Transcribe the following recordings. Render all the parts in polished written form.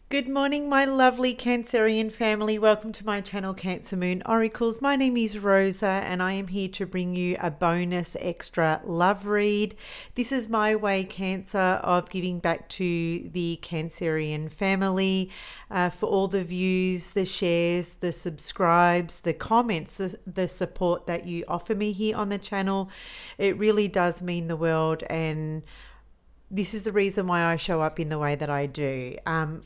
Good morning, my lovely Cancerian family. Welcome to my channel, Cancer Moon Oracles. My name is Rosa, and I am here to bring you a bonus extra love read. This is my way, Cancer, of giving back to the Cancerian family for all the views, the shares, the subscribes, the comments, the support that you offer me here on the channel. It really does mean the world, and this is the reason why I show up in the way that I do.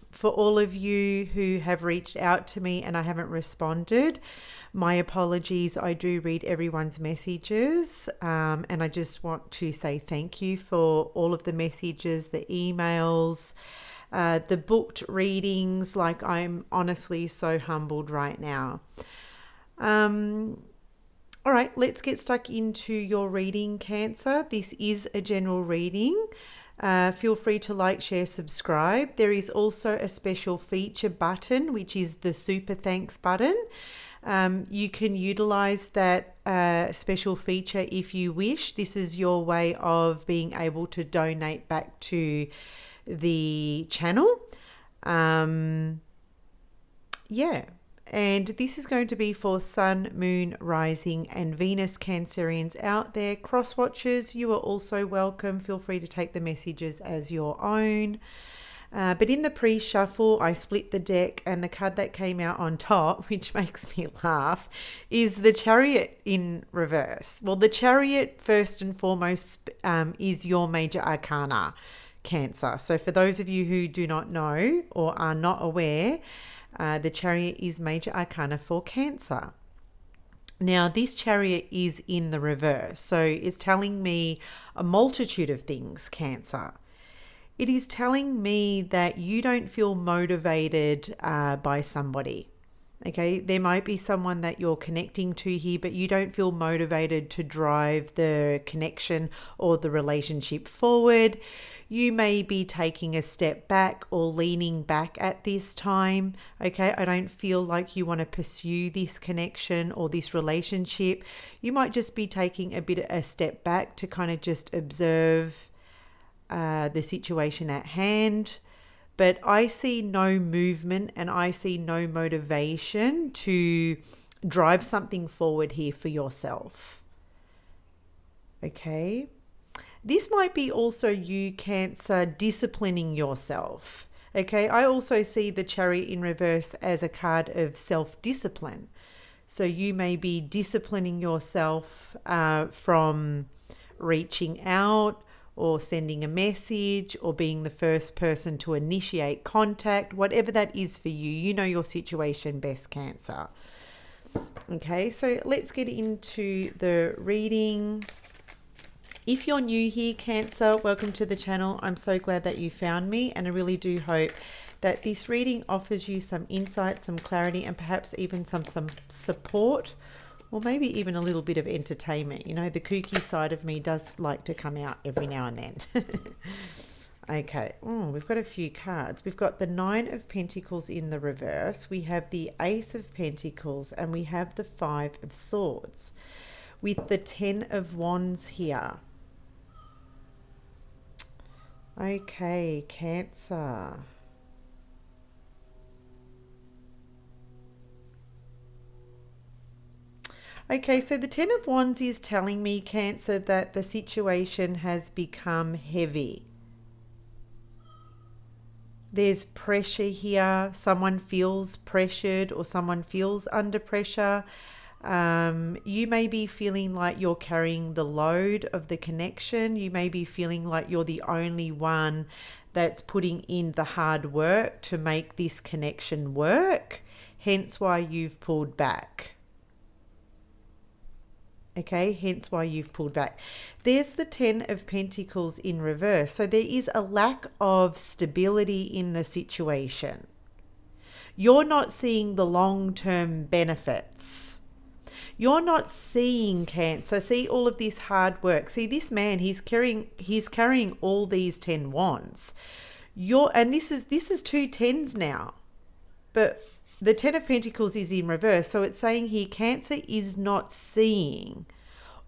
For all of you who have reached out to me and I haven't responded, my apologies. I do read everyone's messages, and I just want to say thank you for all of the messages, the emails, the booked readings. Like, I'm honestly so humbled right now. All right, let's get stuck into your reading, Cancer. This is a general reading. Feel free to like, share, subscribe. There is also a special feature button, which is the super thanks button. You can utilize that special feature if you wish. This is your way of being able to donate back to the channel. Yeah. And this is going to be for Sun, Moon, Rising and Venus Cancerians out there. Cross watchers, you are also welcome. Feel free to take the messages as your own. But in the pre-shuffle, I split the deck, and the card that came out on top, which makes me laugh, is the Chariot in reverse. Well, the Chariot, first and foremost, is your major arcana, Cancer. So for those of you who do not know or are not aware, the Chariot is major arcana for Cancer. Now, this Chariot is in the reverse, so it's telling me a multitude of things, Cancer. It is telling me that you don't feel motivated by somebody. Okay, there might be someone that you're connecting to here, but you don't feel motivated to drive the connection or the relationship forward. You may be taking a step back or leaning back at this time. Okay, I don't feel like you want to pursue this connection or this relationship. You might just be taking a step back to kind of just observe the situation at hand. But I see no movement and I see no motivation to drive something forward here for yourself. Okay. This might be also you, Cancer, disciplining yourself. Okay. I also see the Chariot in reverse as a card of self-discipline. So you may be disciplining yourself from reaching out, or sending a message, or being the first person to initiate contact, whatever that is for you. You know your situation best, Cancer. Okay, so let's get into the reading. If you're new here, Cancer, welcome to the channel. I'm so glad that you found me, and I really do hope that this reading offers you some insight, some clarity, and perhaps even some support, or maybe even a little bit of entertainment. You know, the kooky side of me does like to come out every now and then. Okay, we've got a few cards. We've got the Nine of Pentacles in the reverse. We have the Ace of Pentacles, and we have the Five of Swords, with the Ten of Wands here. Okay, Cancer. Okay, so the Ten of Wands is telling me, Cancer, that the situation has become heavy. There's pressure here. Someone feels pressured, or someone feels under pressure. You may be feeling like you're carrying the load of the connection. You may be feeling like you're the only one that's putting in the hard work to make this connection work, hence why you've pulled back. Okay, hence why you've pulled back. There's the Ten of Pentacles in reverse. So there is a lack of stability in the situation. You're not seeing the long-term benefits. You're not seeing, Cancer. See all of this hard work. See this man, he's carrying all these 10 wands. And this is two tens now. But the Ten of Pentacles is in reverse. So it's saying here, Cancer is not seeing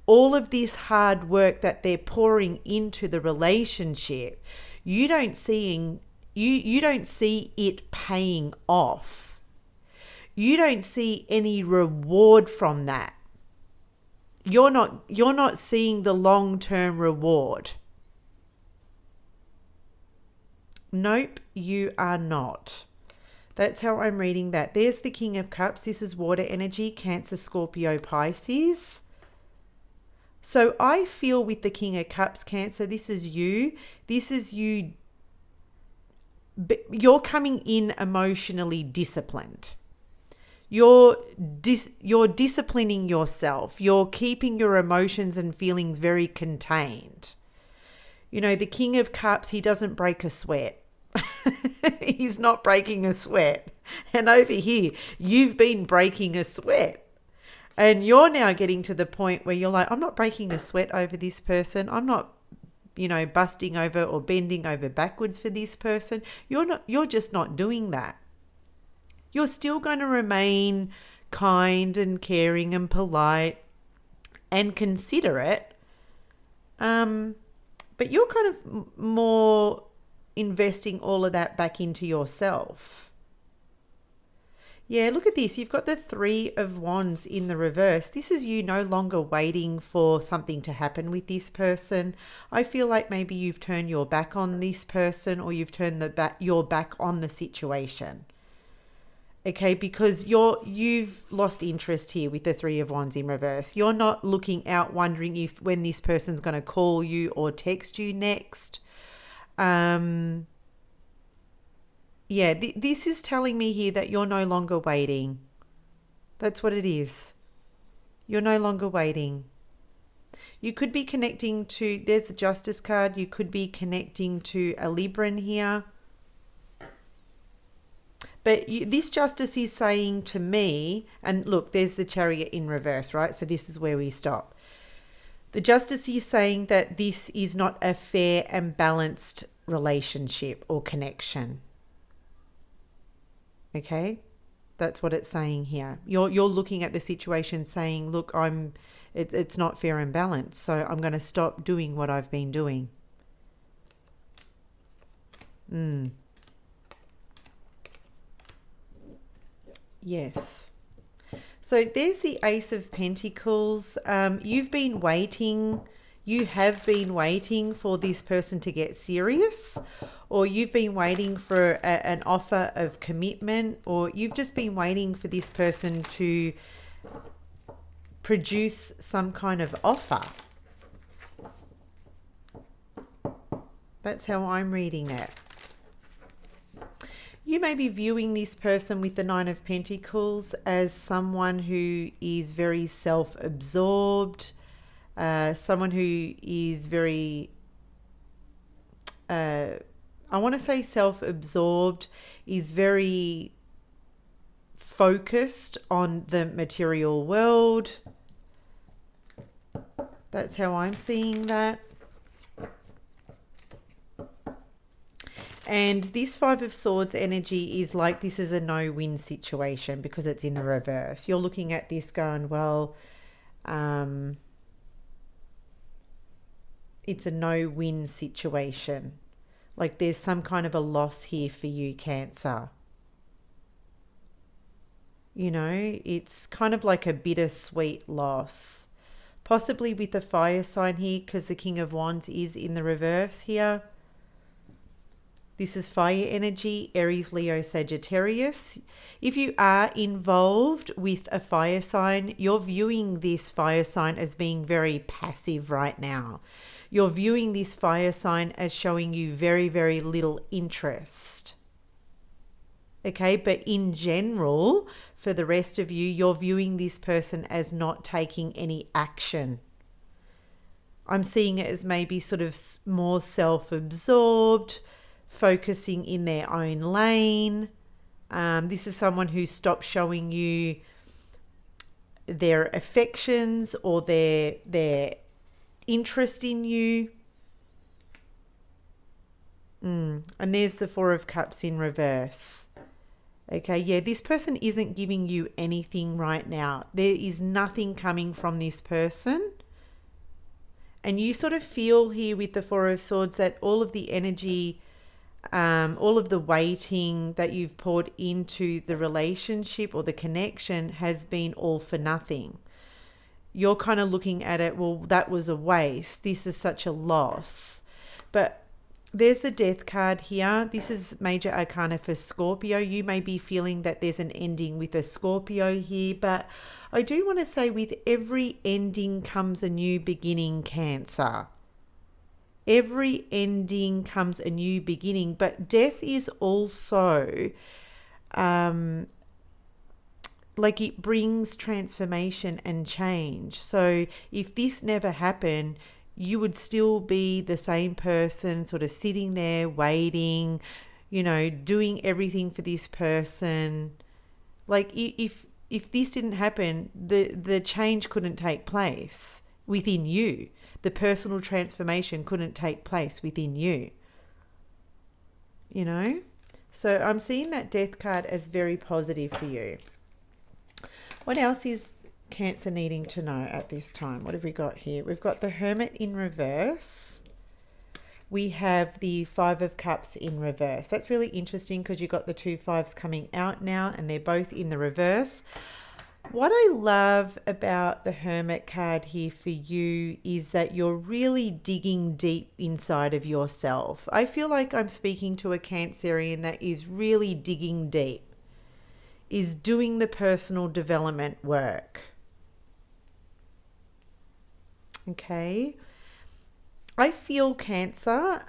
all of this hard work that they're pouring into the relationship. You don't you don't see it paying off. You don't see any reward from that. You're not seeing the long-term reward. Nope, you are not. That's how I'm reading that. There's the King of Cups. This is water energy, Cancer, Scorpio, Pisces. So I feel with the King of Cups, Cancer, this is you. This is you. You're coming in emotionally disciplined. You're disciplining yourself. You're keeping your emotions and feelings very contained. You know, the King of Cups, he doesn't break a sweat. He's not breaking a sweat. And over here, you've been breaking a sweat. And you're now getting to the point where you're like, I'm not breaking a sweat over this person. I'm not, busting over or bending over backwards for this person. You're just not doing that. You're still going to remain kind and caring and polite and considerate. But you're kind of more investing all of that back into yourself. Yeah, look at this. You've got the Three of Wands in the reverse. This is you no longer waiting for something to happen with this person. I feel like maybe you've turned your back on this person, or you've turned your back on the situation. Okay, because you've lost interest here with the Three of Wands in reverse. You're not looking out wondering when this person's going to call you or text you next. This is telling me here that you're no longer waiting. That's what it is. You're no longer waiting. You could be connecting to, there's the Justice card. You could be connecting to a Libran here. But this Justice is saying to me, and look, there's the Chariot in reverse, right? So this is where we stop. The Justice is saying that this is not a fair and balanced relationship or connection. Okay? That's what it's saying here. You're looking at the situation saying, look, it's not fair and balanced, so I'm going to stop doing what I've been doing. Yes. So there's the Ace of Pentacles. You have been waiting for this person to get serious, or you've been waiting for an offer of commitment, or you've just been waiting for this person to produce some kind of offer. That's how I'm reading it. You may be viewing this person with the Nine of Pentacles as someone who is very self-absorbed, someone who is very, I want to say self-absorbed, is very focused on the material world. That's how I'm seeing that. And this Five of Swords energy is like this is a no-win situation because it's in the reverse. You're looking at this going, well, it's a no-win situation. Like there's some kind of a loss here for you, Cancer. You know, it's kind of like a bittersweet loss. Possibly with the fire sign here because the King of Wands is in the reverse here. This is fire energy, Aries, Leo, Sagittarius. If you are involved with a fire sign, you're viewing this fire sign as being very passive right now. You're viewing this fire sign as showing you very, very little interest. Okay, but in general, for the rest of you, you're viewing this person as not taking any action. I'm seeing it as maybe sort of more self-absorbed, focusing in their own lane. This is someone who stopped showing you their affections or their interest in you. And there's the Four of Cups in reverse. Okay, yeah, this person isn't giving you anything right now. There is nothing coming from this person. And you sort of feel here with the Four of Swords that all of the energy all of the waiting that you've poured into the relationship or the connection has been all for nothing. You're kind of looking at it, well, that was a waste. This is such a loss. But there's the Death card here. This is major arcana for Scorpio. You may be feeling that there's an ending with a Scorpio here, but I do want to say with every ending comes a new beginning, Cancer. Every ending comes a new beginning, but death is also like it brings transformation and change. So if this never happened, you would still be the same person, sort of sitting there waiting, doing everything for this person. Like if this didn't happen, the change couldn't take place within you. The personal transformation couldn't take place within you. So I'm seeing that Death card as very positive for you. What else is Cancer needing to know at this time? What have we got here? We've got the Hermit in reverse. We have the Five of Cups in reverse. That's really interesting because you've got the two fives coming out now and they're both in the reverse. What I love about the Hermit card here for you is that you're really digging deep inside of yourself. I feel like I'm speaking to a Cancerian that is really digging deep, is doing the personal development work. Okay. I feel, Cancer,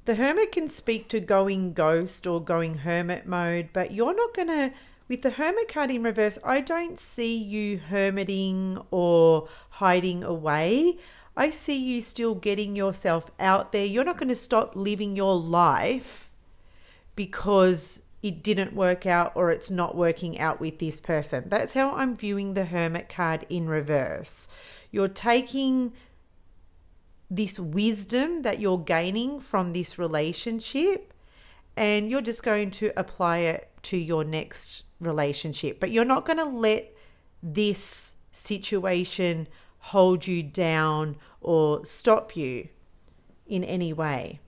the Hermit can speak to going ghost or going hermit mode, but you're not going to, with the Hermit card in reverse, I don't see you hermiting or hiding away. I see you still getting yourself out there. You're not going to stop living your life because it didn't work out or it's not working out with this person. That's how I'm viewing the Hermit card in reverse. You're taking this wisdom that you're gaining from this relationship and you're just going to apply it to your next relationship. But you're not going to let this situation hold you down or stop you in any way.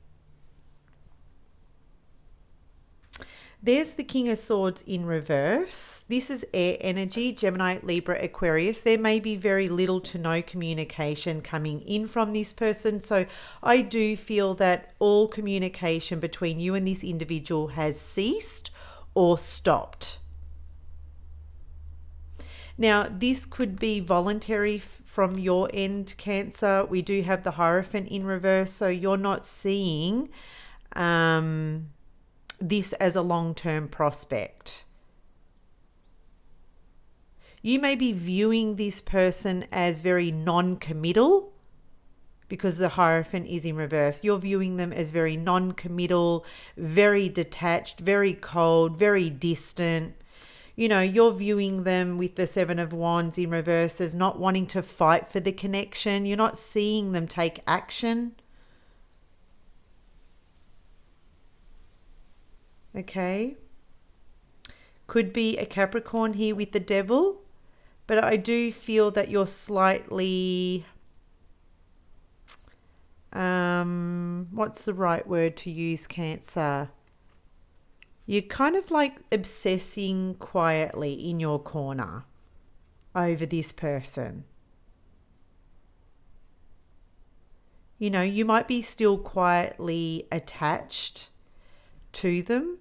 There's the King of Swords in reverse. This is air energy, Gemini, Libra, Aquarius. There may be very little to no communication coming in from this person. So I do feel that all communication between you and this individual has ceased or stopped. Now, this could be voluntary from your end, Cancer. We do have the Hierophant in reverse, so you're not seeing this as a long-term prospect. You may be viewing this person as very non-committal because the Hierophant is in reverse. You're viewing them as very non-committal, very detached, very cold, very distant. You're viewing them with the Seven of Wands in reverse as not wanting to fight for the connection. You're not seeing them take action. Okay. Could be a Capricorn here with the Devil, but I do feel that you're slightly, what's the right word to use, Cancer? You're kind of like obsessing quietly in your corner over this person. You might be still quietly attached to them.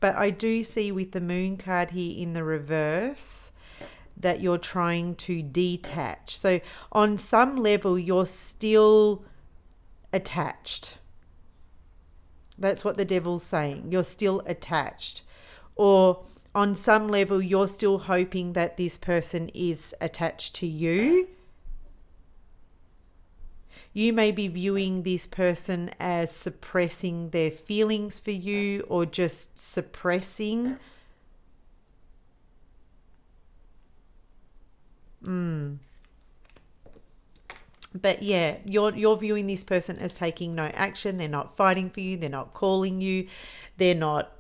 But I do see with the Moon card here in the reverse that you're trying to detach. So on some level, you're still attached. That's what the Devil's saying. You're still attached. Or on some level, you're still hoping that this person is attached to you. You may be viewing this person as suppressing their feelings for you or just suppressing. But yeah, you're viewing this person as taking no action. They're not fighting for you. They're not calling you. They're not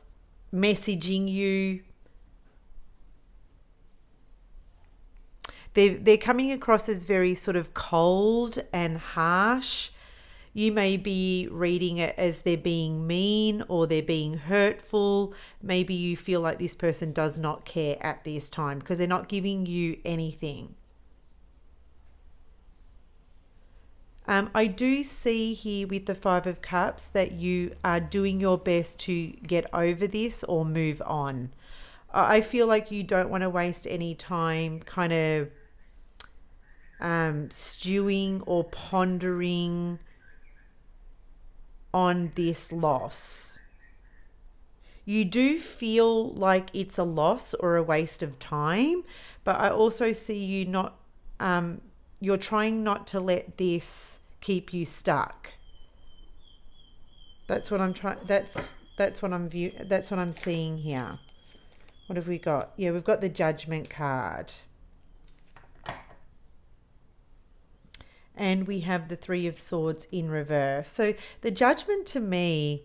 messaging you. They're coming across as very sort of cold and harsh. You may be reading it as they're being mean or they're being hurtful. Maybe you feel like this person does not care at this time because they're not giving you anything. I do see here with the Five of Cups that you are doing your best to get over this or move on. I feel like you don't want to waste any time kind of stewing or pondering on this loss. You do feel like it's a loss or a waste of time, but I also see you not you're trying not to let this keep you stuck. That's what I'm trying that's what I'm seeing here. What have we got? Yeah, we've got the Judgment card. And we have the Three of Swords in reverse. So the Judgment to me,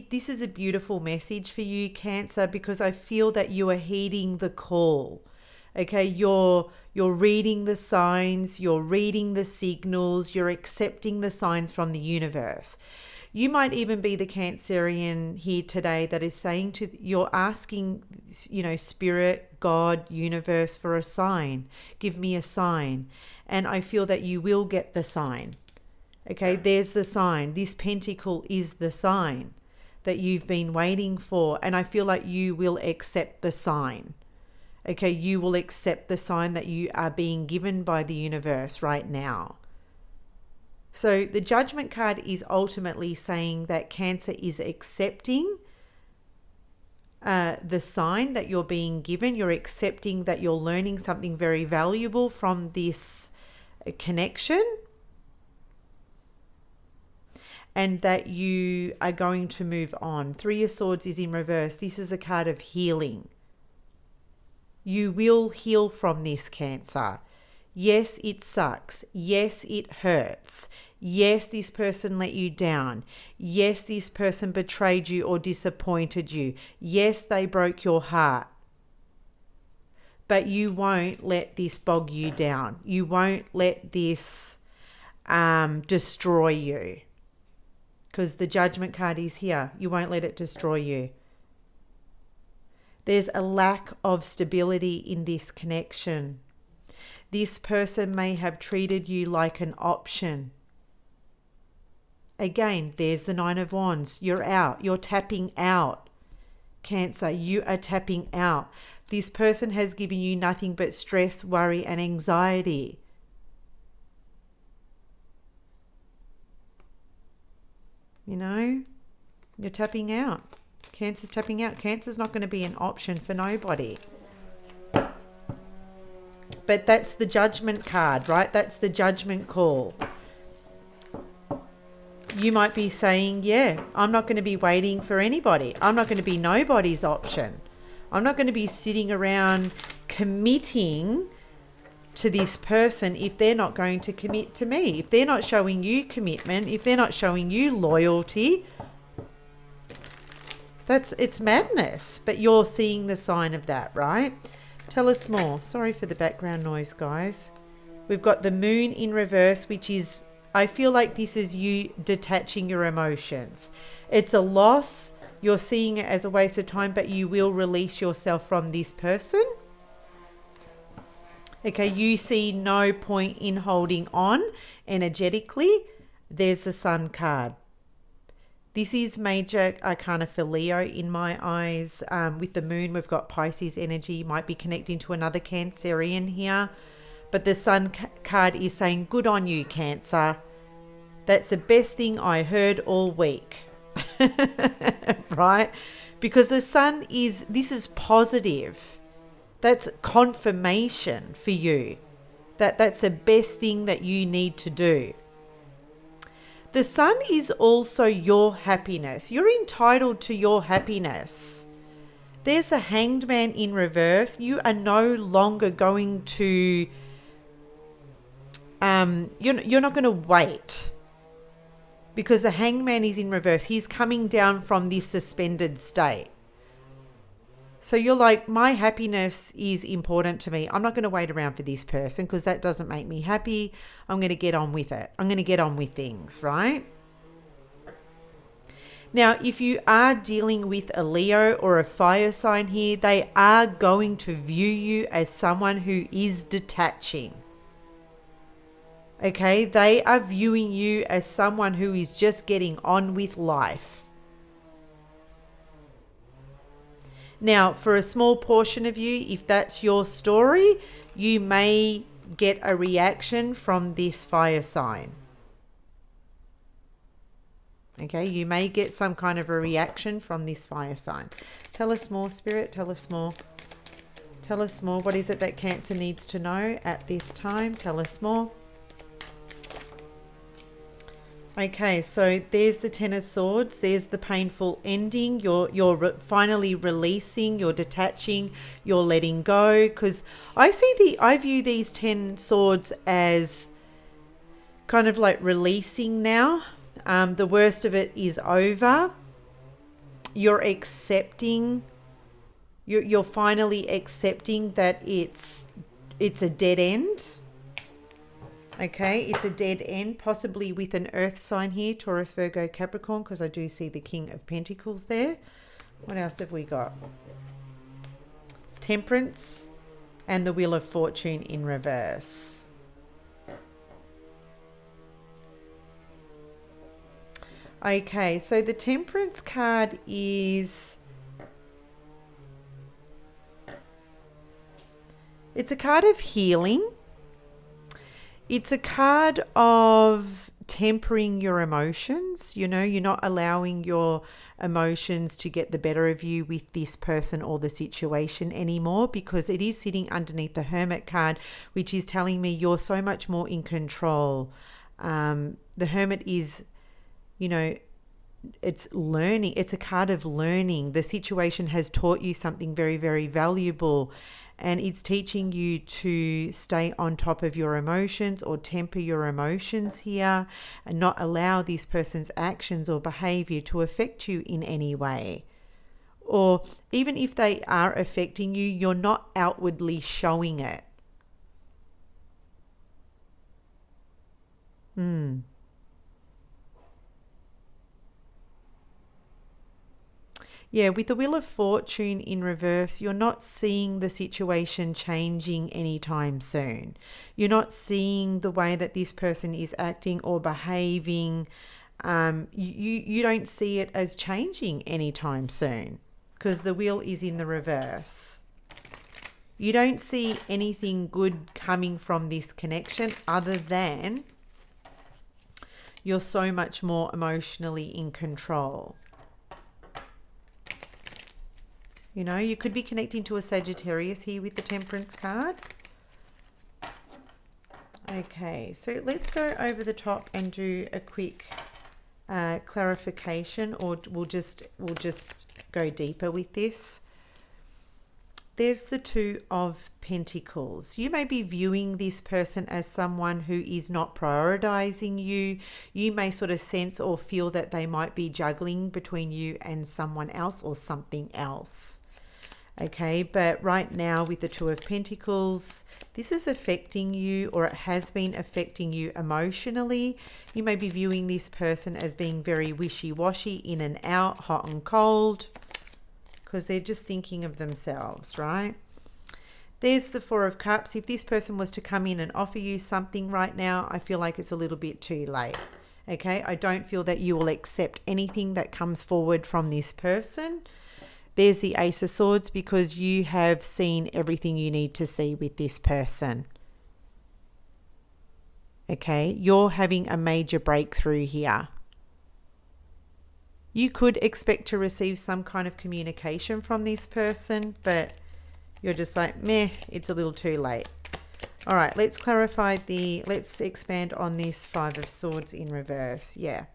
this is a beautiful message for you, Cancer, because I feel that you are heeding the call. Okay, you're reading the signs, you're reading the signals, you're accepting the signs from the universe. You might even be the Cancerian here today that is saying you're asking, Spirit, God, universe for a sign. Give me a sign. And I feel that you will get the sign. Okay, there's the sign. This pentacle is the sign that you've been waiting for. And I feel like you will accept the sign. Okay, you will accept the sign that you are being given by the universe right now. So the Judgment card is ultimately saying that Cancer is accepting the sign that you're being given. You're accepting that you're learning something very valuable from this connection, and that you are going to move on. Three of Swords is in reverse. This is a card of healing. You will heal from this, Cancer. Yes, it sucks. Yes, it hurts. Yes, this person let you down. Yes, this person betrayed you or disappointed you. Yes, they broke your heart. But you won't let this bog you down. You won't let this destroy you. Because the Judgment card is here. You won't let it destroy you. There's a lack of stability in this connection. This person may have treated you like an option. Again, there's the Nine of Wands. You're out. You're tapping out. Cancer, you are tapping out. This person has given you nothing but stress, worry, and anxiety. You're tapping out. Cancer's tapping out. Cancer's not going to be an option for nobody. But that's the Judgment card, right? That's the Judgment call. You might be saying, yeah, I'm not going to be waiting for anybody. I'm not going to be nobody's option. I'm not going to be sitting around committing to this person if they're not going to commit to me. If they're not showing you commitment, if they're not showing you loyalty, it's madness. But you're seeing the sign of that, right? Tell us more. Sorry for the background noise, guys. We've got the Moon in reverse, which is, I feel like this is you detaching your emotions. It's a loss. You're seeing it as a waste of time, but you will release yourself from this person. Okay, you see no point in holding on energetically. There's the Sun card. This is major arcana for Leo in my eyes. With the Moon, we've got Pisces energy. You might be connecting to another Cancerian here. But the Sun card is saying, good on you, Cancer. That's the best thing I heard all week. Right? Because the Sun this is positive. That's confirmation for you. That's the best thing that you need to do. The Sun is also your happiness. You're entitled to your happiness. There's a Hanged Man in reverse. You are no longer going to, you're not going to wait. Because the Hanged Man is in reverse. He's coming down from this suspended state. So you're like, my happiness is important to me. I'm not going to wait around for this person because that doesn't make me happy. I'm going to get on with it. I'm going to get on with things, right? Now, if you are dealing with a Leo or a fire sign here, they are going to view you as someone who is detaching. Okay, they are viewing you as someone who is just getting on with life. Now, for a small portion of you, if that's your story, you may get a reaction from this fire sign. Okay, you may get some kind of a reaction from this fire sign. Tell us more, Spirit. Tell us more. Tell us more. What is it that Cancer needs to know at this time? Tell us more. Okay, so there's the Ten of Swords. There's the painful ending. You're finally releasing. You're detaching. You're letting go. Because I view these 10 Swords as kind of like releasing now. The worst of it is over. You're accepting. You're finally accepting that it's a dead end. Okay, it's a dead end, possibly with an earth sign here, Taurus, Virgo, Capricorn, because I do see the King of Pentacles there. What else have we got? Temperance and the Wheel of Fortune in reverse. Okay, so the Temperance card is... it's a card of healing. It's a card of tempering your emotions. You know, you're not allowing your emotions to get the better of you with this person or the situation anymore, because it is sitting underneath the Hermit card, which is telling me you're so much more in control. The Hermit is, you know, it's learning. It's a card of learning. The situation has taught you something very, very valuable. And it's teaching you to stay on top of your emotions or temper your emotions here and not allow this person's actions or behavior to affect you in any way. Or even if they are affecting you, you're not outwardly showing it. Yeah, with the Wheel of Fortune in reverse, you're not seeing the situation changing anytime soon. You're not seeing the way that this person is acting or behaving. You don't see it as changing anytime soon because the wheel is in the reverse. You don't see anything good coming from this connection other than you're so much more emotionally in control. You know, you could be connecting to a Sagittarius here with the Temperance card. Okay, so let's go over the top and do a quick clarification, or we'll just go deeper with this. There's the Two of Pentacles. You may be viewing this person as someone who is not prioritizing you. You may sort of sense or feel that they might be juggling between you and someone else or something else. Okay, but right now with the Two of Pentacles, this is affecting you, or it has been affecting you emotionally. You may be viewing this person as being very wishy-washy, in and out, hot and cold, because they're just thinking of themselves, right? There's the Four of Cups. If this person was to come in and offer you something right now, I feel like it's a little bit too late. Okay, I don't feel that you will accept anything that comes forward from this person. There's the Ace of Swords, because you have seen everything you need to see with this person. Okay, you're having a major breakthrough here. You could expect to receive some kind of communication from this person, but you're just like, meh, it's a little too late. All right, let's let's expand on this Five of Swords in reverse. Yeah.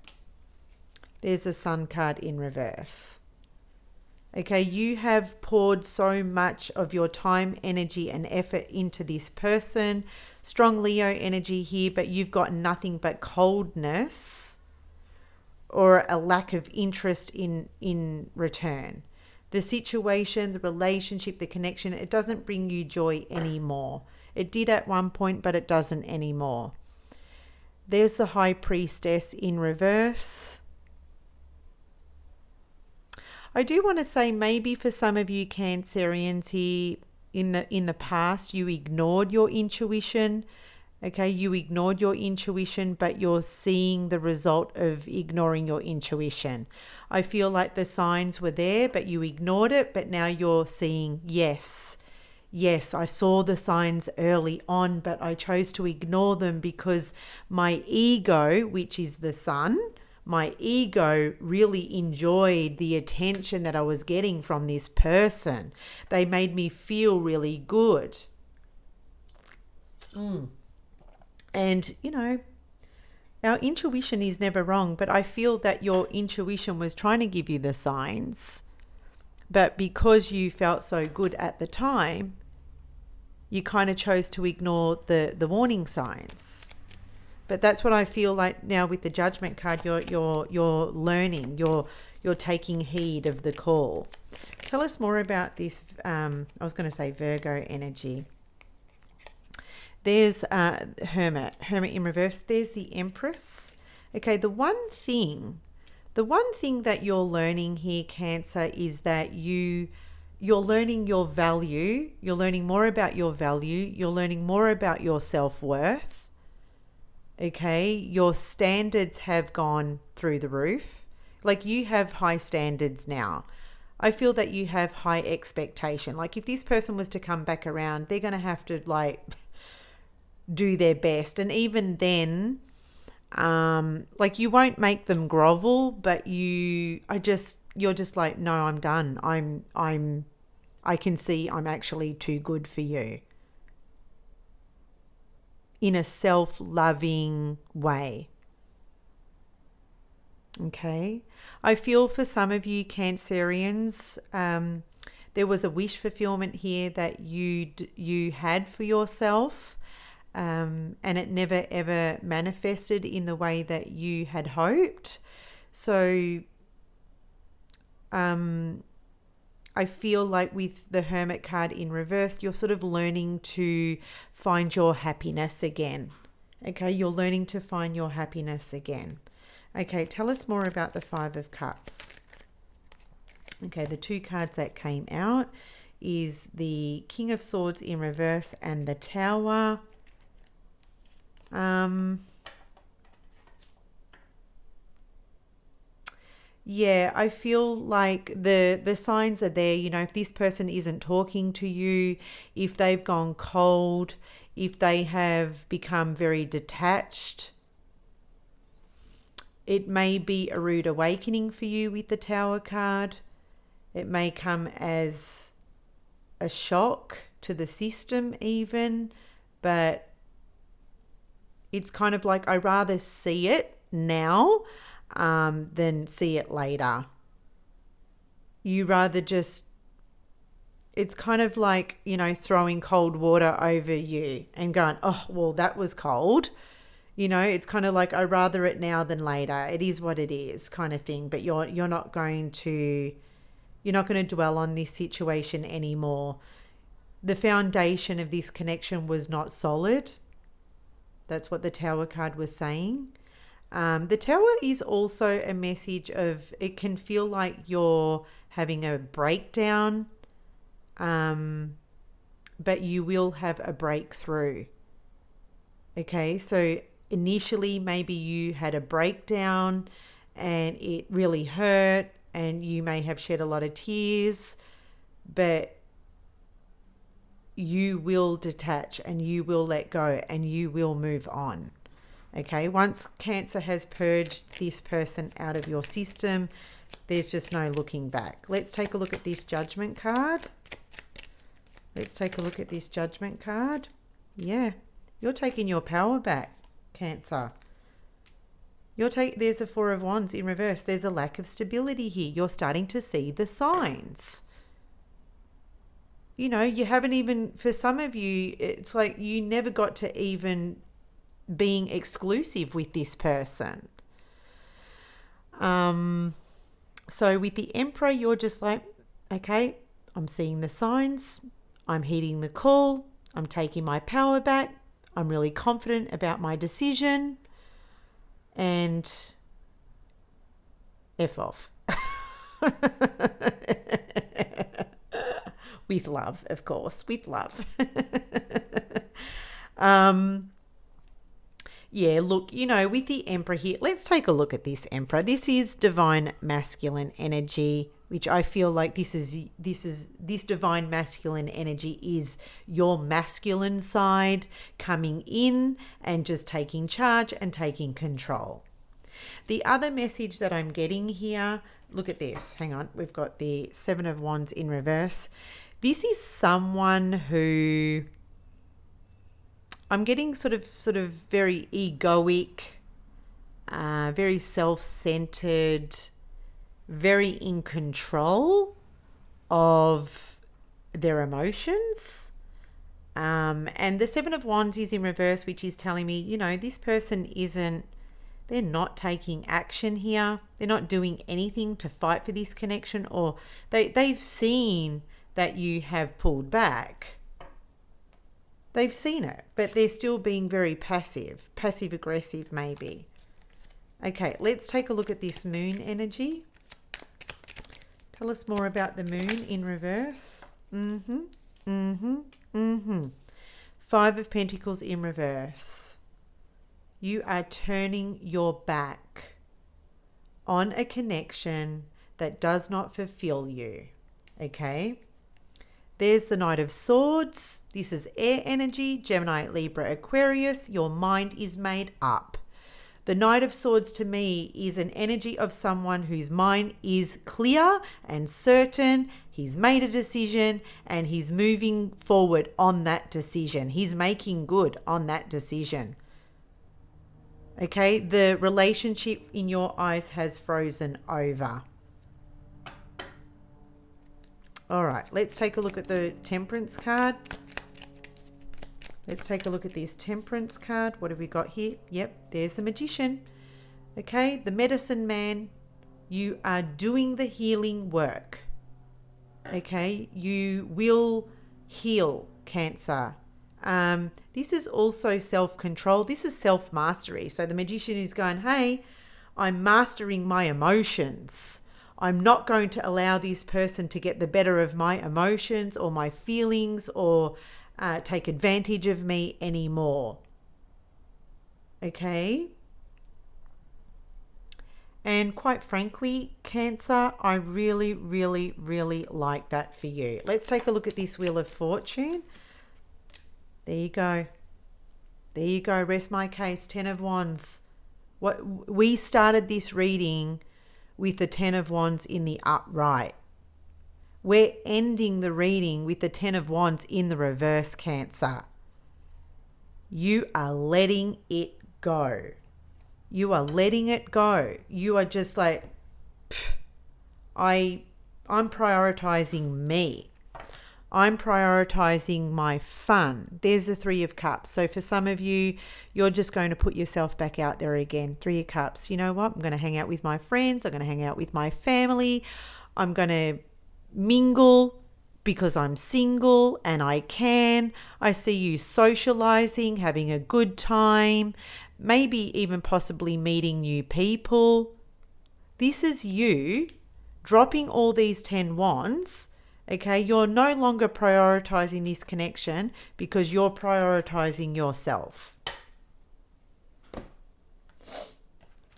There's the Sun card in reverse. Okay, you have poured so much of your time, energy, and effort into this person. Strong Leo energy here, but you've got nothing but coldness or a lack of interest in return. the situation, the relationship, the connection, it doesn't bring you joy anymore. It did at one point, but it doesn't anymore. There's the High Priestess in reverse. I do want to say maybe for some of you Cancerians here, in the past, you ignored your intuition. Okay, you ignored your intuition, but you're seeing the result of ignoring your intuition. I feel like the signs were there, but you ignored it, but now you're seeing, yes, I saw the signs early on, but I chose to ignore them because my ego, which is the sun, my ego really enjoyed the attention that I was getting from this person. They made me feel really good. And, you know, our intuition is never wrong, but I feel that your intuition was trying to give you the signs. But because you felt so good at the time, you kind of chose to ignore the warning signs. But that's what I feel like now with the Judgment card. You're learning. You're taking heed of the call. Tell us more about this. I was going to say Virgo energy. There's Hermit in reverse. There's the Empress. Okay, the one thing that you're learning here, Cancer, is that you're learning your value. You're learning more about your value. You're learning more about your self-worth. Okay, your standards have gone through the roof. Like, you have high standards now. I feel that you have high expectation. Like, if this person was to come back around, they're going to have to do their best. And even then, you won't make them grovel, but you're just like, no, I'm done. I can see I'm actually too good for you. In a self-loving way. Okay. I feel for some of you Cancerians, there was a wish fulfillment here that you had for yourself, and it never ever manifested in the way that you had hoped. So I feel like with the Hermit card in reverse, you're sort of learning to find your happiness again. Okay, you're learning to find your happiness again. Okay, tell us more about the Five of Cups. Okay, the two cards that came out is the King of Swords in reverse and the Tower. Yeah, I feel like the signs are there. You know, if this person isn't talking to you, if they've gone cold, if they have become very detached, it may be a rude awakening for you with the Tower card. It may come as a shock to the system even, but it's kind of like, I rather see it now than see it later. You rather just, it's kind of like, you know, throwing cold water over you and going, oh, well, that was cold. You know, it's kind of like, I rather it now than later. It is what it is, kind of thing. But you're not going to dwell on this situation anymore. The foundation of this connection was not solid. That's what the Tower card was saying. The Tower is also a message of, it can feel like you're having a breakdown, but you will have a breakthrough. Okay, so initially maybe you had a breakdown and it really hurt and you may have shed a lot of tears, but you will detach and you will let go and you will move on. Okay, once Cancer has purged this person out of your system, there's just no looking back. Let's take a look at this Judgment card. Yeah, you're taking your power back, Cancer. There's a Four of Wands in reverse. There's a lack of stability here. You're starting to see the signs. You know, you haven't even, for some of you, it's like you never got to even being exclusive with this person. So with the Emperor, you're just like, Okay, I'm seeing the signs. I'm heeding the call. I'm taking my power back. I'm really confident about my decision. And F off. With love, of course, with love. Yeah, look, you know, with the Emperor here, let's take a look at this Emperor. This is divine masculine energy, which I feel like this divine masculine energy is your masculine side coming in and just taking charge and taking control. The other message that I'm getting here, look at this. Hang on, we've got the Seven of Wands in reverse. This is someone who I'm getting sort of very egoic, very self-centered, very in control of their emotions. And the Seven of Wands is in reverse, which is telling me, you know, this person they're not taking action here. They're not doing anything to fight for this connection, or they've seen that you have pulled back. They've seen it, but they're still being very passive aggressive maybe. Okay, let's take a look at this moon energy. Tell us more about the moon in reverse. Five of Pentacles in reverse. You are turning your back on a connection that does not fulfill you. Okay? There's the Knight of Swords. This is air energy, Gemini, Libra, Aquarius. Your mind is made up. The Knight of Swords to me is an energy of someone whose mind is clear and certain. He's made a decision and he's moving forward on that decision. He's making good on that decision. Okay, the relationship in your eyes has frozen over. All right, let's take a look at the Temperance card. Let's take a look at this Temperance card. What have we got here? Yep, there's the Magician. Okay, the Medicine Man. You are doing the healing work. Okay, you will heal, Cancer. This is also self-control. This is self-mastery. So the Magician is going, hey, I'm mastering my emotions. I'm not going to allow this person to get the better of my emotions or my feelings or take advantage of me anymore. Okay? And quite frankly, Cancer, I really, really, really like that for you. Let's take a look at this Wheel of Fortune. There you go. There you go. Rest my case. 10 of Wands. We started this reading with the 10 of Wands in the upright. We're ending the reading with the 10 of Wands in the reverse, Cancer. You are letting it go. You are letting it go. You are just like, I'm prioritizing me. I'm prioritizing my fun. There's the Three of Cups. So for some of you, you're just going to put yourself back out there again. Three of Cups. You know what? I'm going to hang out with my friends. I'm going to hang out with my family. I'm going to mingle because I'm single and I can. I see you socializing, having a good time, maybe even possibly meeting new people. This is you dropping all these 10 wands. Okay, you're no longer prioritizing this connection because you're prioritizing yourself.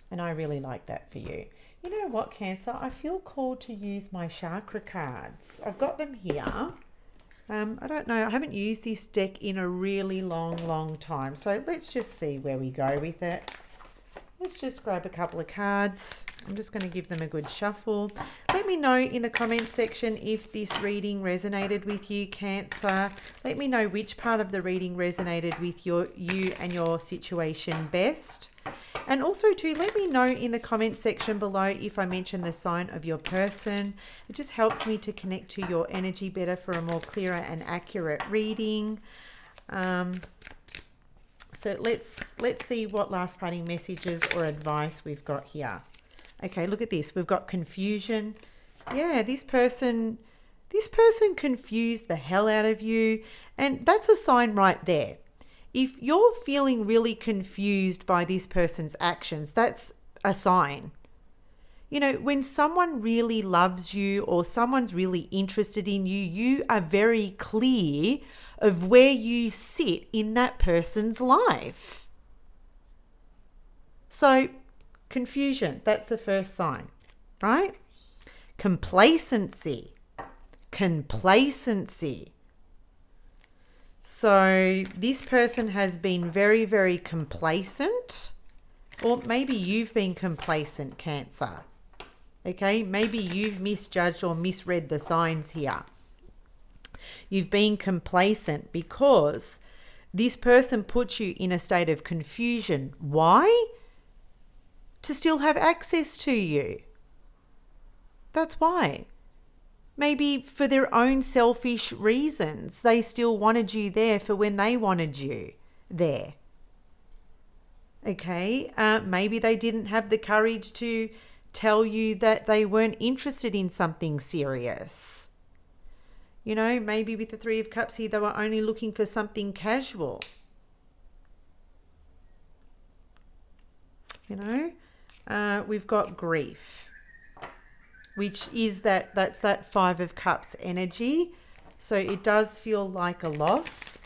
And I really like that for you. You know what, Cancer? I feel called to use my chakra cards. I've got them here. I don't know. I haven't used this deck in a really long time. So let's just see where we go with it. Let's just grab a couple of cards. I'm just going to give them a good shuffle. Let me know in the comment section if this reading resonated with you, Cancer. Let me know which part of the reading resonated with you and your situation best. And also too, let me know in the comment section below if I mention the sign of your person. It just helps me to connect to your energy better for a more clearer and accurate reading. So let's see what last parting messages or advice we've got here. Okay, look at this. We've got confusion. Yeah, this person This person confused the hell out of you, and that's a sign right there. If you're feeling really confused by this person's actions, that's a sign. You know, when someone really loves you or someone's really interested in you, you are very clear of where you sit in that person's life. So, confusion, that's the first sign, right? Complacency. So, this person has been very, very complacent, or maybe you've been complacent, Cancer. Okay, maybe you've misjudged or misread the signs here. You've been complacent because this person puts you in a state of confusion. Why? To still have access to you. That's why. Maybe for their own selfish reasons. They still wanted you there for when they wanted you there. Okay, maybe they didn't have the courage to tell you that they weren't interested in something serious. You know, maybe with the Three of Cups here, they were only looking for something casual. You know, we've got grief, which is that's that Five of Cups energy. So it does feel like a loss,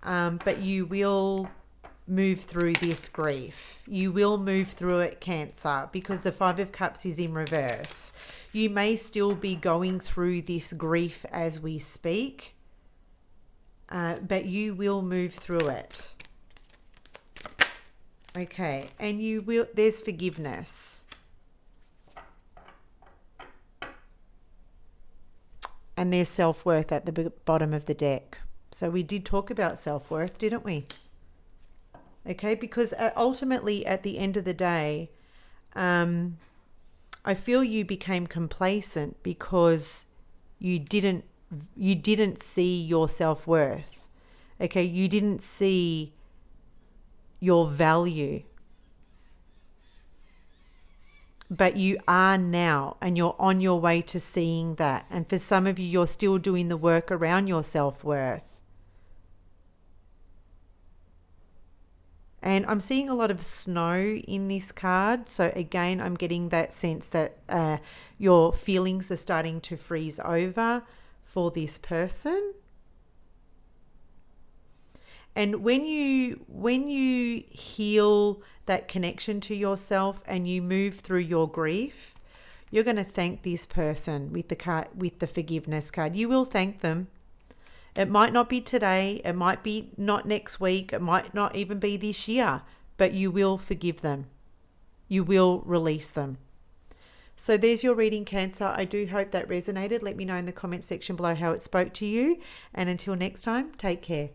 but you will move through this grief. You will move through it, Cancer, because the Five of Cups is in reverse. You may still be going through this grief as we speak, but you will move through it. Okay, and you will, there's forgiveness. And there's self-worth at the bottom of the deck. So we did talk about self-worth, didn't we? Okay, because ultimately at the end of the day, I feel you became complacent because you didn't see your self-worth. Okay, you didn't see your value. But you are now, and you're on your way to seeing that. And for some of you, you're still doing the work around your self-worth. And I'm seeing a lot of snow in this card. So again, I'm getting that sense that your feelings are starting to freeze over for this person. And when you heal that connection to yourself and you move through your grief, you're going to thank this person with the card, with the forgiveness card. You will thank them. It might not be today, it might be not next week, it might not even be this year, but you will forgive them. You will release them. So there's your reading, Cancer. I do hope that resonated. Let me know in the comment section below how it spoke to you. And until next time, take care.